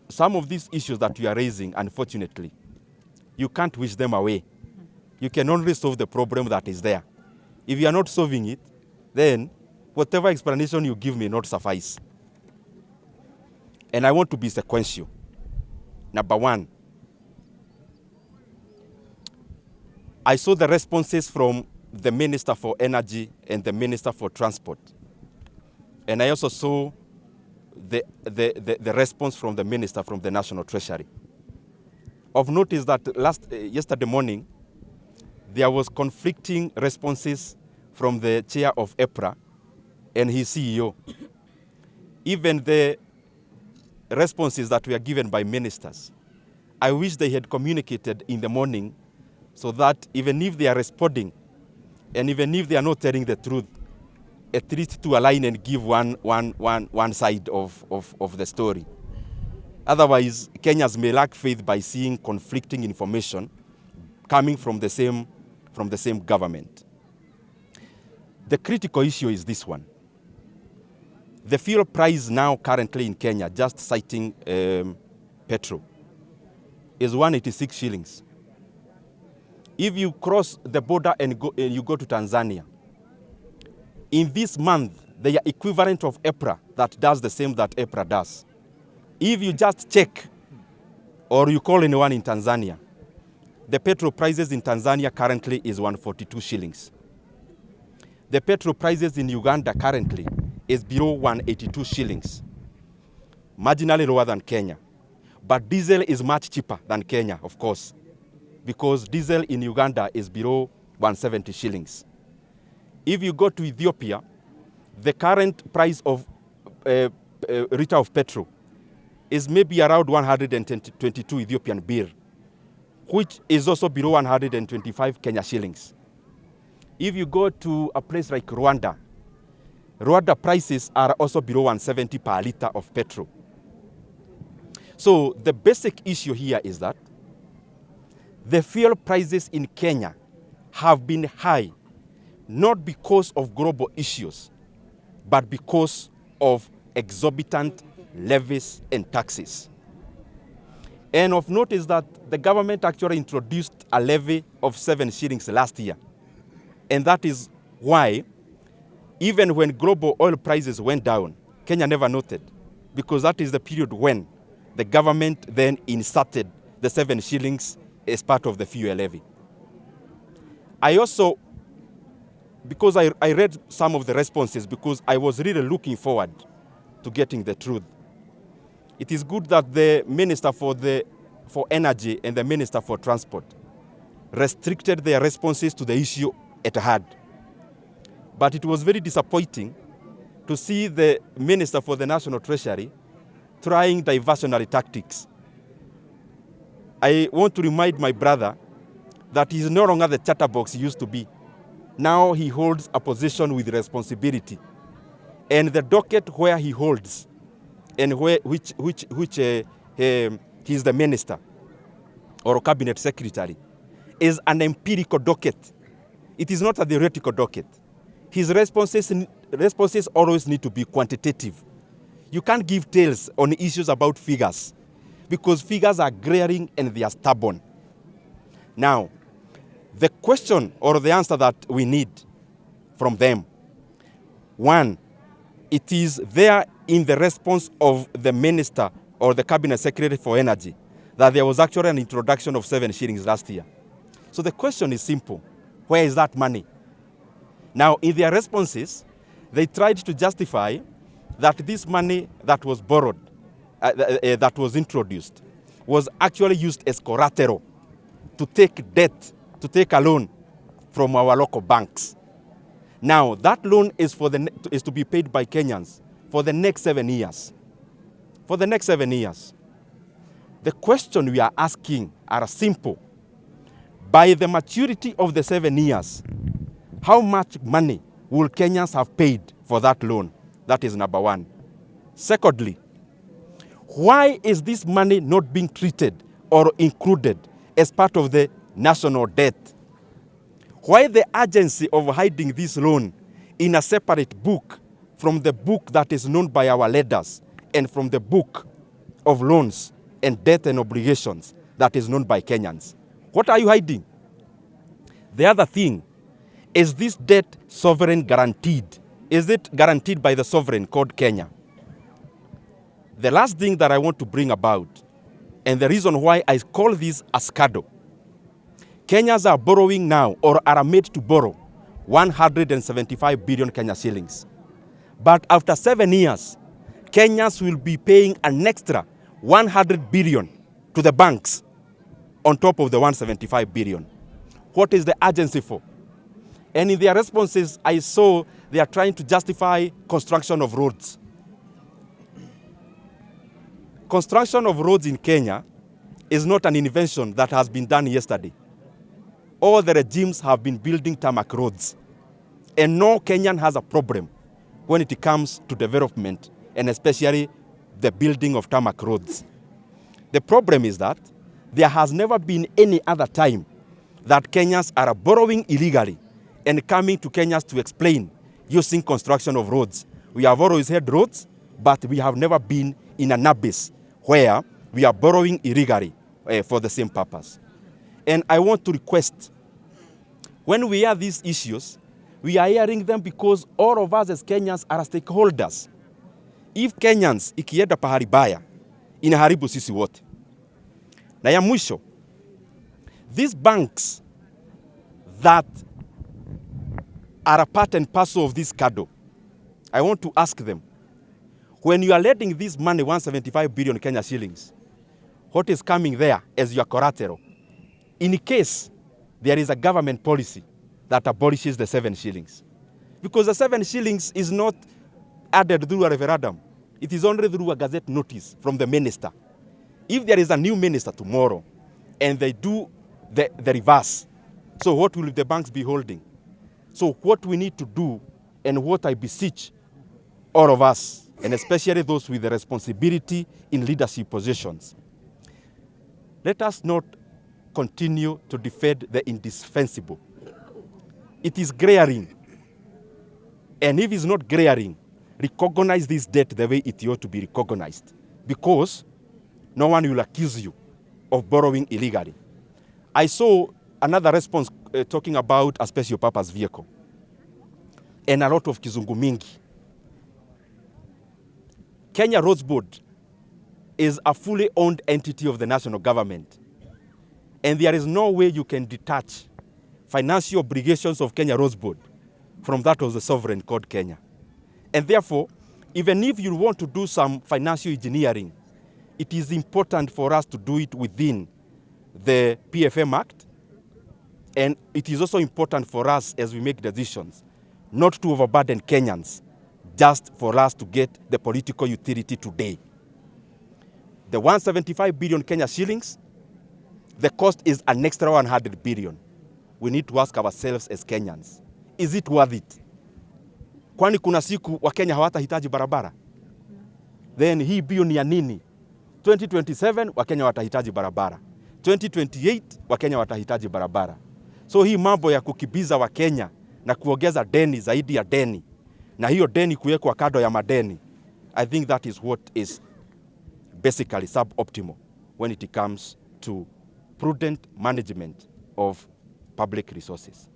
some of these issues that you are raising, unfortunately, you can't wish them away. You can only solve the problem that is there. If you are not solving it, then whatever explanation you give may not suffice. And I want to be sequential. Number one, I saw the responses from the Minister for Energy and the Minister for Transport. And I also saw the response from the Minister from the National Treasury. Of note is that yesterday morning, there was conflicting responses from the chair of EPRA and his CEO. Even the responses that were given by ministers, I wish they had communicated in the morning so that even if they are responding and even if they are not telling the truth, at least to align and give one side of the story. Otherwise, Kenyans may lack faith by seeing conflicting information coming from the same government. The critical issue is this one. The fuel price now currently in Kenya, just citing petrol, is 186 shillings. If you cross the border and you go to Tanzania, in this month, they are equivalent of EPRA that does the same that EPRA does. If you just check or you call anyone in Tanzania, the petrol prices in Tanzania currently is 142 shillings. The petrol prices in Uganda currently is below 182 shillings, marginally lower than Kenya. But diesel is much cheaper than Kenya, of course, because diesel in Uganda is below 170 shillings. If you go to Ethiopia, the current price of liter of petrol is maybe around 122 Ethiopian birr, which is also below 125 Kenya shillings. If you go to a place like Rwanda, Rwanda prices are also below 170 per liter of petrol. So the basic issue here is that the fuel prices in Kenya have been high, not because of global issues, but because of exorbitant levies and taxes. And of note is that the government actually introduced a levy of 7 shillings last year. And that is why, even when global oil prices went down, Kenya never noted, because that is the period when the government then inserted the 7 shillings as part of the fuel levy. I also, because I read some of the responses, because I was really looking forward to getting the truth. It is good that the Minister for Energy and the Minister for Transport restricted their responses to the issue at hand. But it was very disappointing to see the Minister for the National Treasury trying diversionary tactics. I want to remind my brother that he is no longer the chatterbox he used to be. Now he holds a position with responsibility. And the docket where he holds and which he is the minister or cabinet secretary is an empirical docket. It is not a theoretical docket. His responses always need to be quantitative. You can't give tales on issues about figures because figures are glaring and they are stubborn. Now, the question or the answer that we need from them, one, it is there in the response of the minister or the cabinet secretary for energy that there was actually an introduction of 7 shillings last year. So the question is simple. Where is that money? Now, in their responses, they tried to justify that this money that was borrowed, that was introduced, was actually used as collateral to take debt, to take a loan from our local banks. Now, that loan is to be paid by Kenyans for the next 7 years. For the next 7 years. The question we are asking are simple. By the maturity of the 7 years, how much money will Kenyans have paid for that loan? That is number one. Secondly, why is this money not being treated or included as part of the national debt? Why the urgency of hiding this loan in a separate book from the book that is known by our leaders and from the book of loans and debt and obligations that is known by Kenyans. What are you hiding? The other thing, is this debt sovereign guaranteed? Is it guaranteed by the sovereign called Kenya? The last thing that I want to bring about, and the reason why I call this a scandal, Kenyans are borrowing now, or are made to borrow, 175 billion Kenya shillings. But after 7 years, Kenyans will be paying an extra 100 billion to the banks on top of the 175 billion. What is the urgency for? And in their responses, I saw they are trying to justify construction of roads. Construction of roads in Kenya is not an invention that has been done yesterday. All the regimes have been building tarmac roads. And no Kenyan has a problem when it comes to development, and especially the building of tarmac roads. The problem is that there has never been any other time that Kenyans are borrowing illegally and coming to Kenyans to explain using construction of roads. We have always had roads, but we have never been in an abyss where we are borrowing illegally for the same purpose. And I want to request, when we hear these issues, we are hearing them because all of us as Kenyans are stakeholders. If Kenyans ikienda pahali baya, inaharibu sisi wote. Na ya mwisho, these banks that are a part and parcel of this scandal, I want to ask them, when you are lending this money, 175 billion Kenya shillings, what is coming there as your collateral? In case there is a government policy that abolishes the 7 shillings. Because the 7 shillings is not added through a referendum. It is only through a gazette notice from the minister. If there is a new minister tomorrow and they do the reverse, so what will the banks be holding? So what we need to do, and what I beseech all of us, and especially those with the responsibility in leadership positions, let us not continue to defend the indispensable. It is glaring. And if it's not glaring, recognize this debt the way it ought to be recognized, because no one will accuse you of borrowing illegally. I saw another response talking about a special purpose vehicle and a lot of kizungu mingi. Kenya Roads Board is a fully owned entity of the national government, and there is no way you can detach financial obligations of Kenya Roads Board from that of the sovereign called Kenya. And therefore, even if you want to do some financial engineering, it is important for us to do it within the PFM Act, and it is also important for us as we make decisions not to overburden Kenyans just for us to get the political utility today. The 175 billion Kenya shillings, the cost is an extra 100 billion. We need to ask ourselves as Kenyans, is it worth it? Kwani kuna siku wa Kenya hawatahitaji barabara? Then hii bilioni ya nini? 2027 wa Kenya watahitaji barabara. 2028 wa Kenya watahitaji barabara. So hii mambo ya kukibiza wa Kenya na kuongeza deni zaidi ya deni, na hiyo deni kuwekwa kado ya madeni, I think that is what is basically suboptimal when it comes to prudent management of public resources.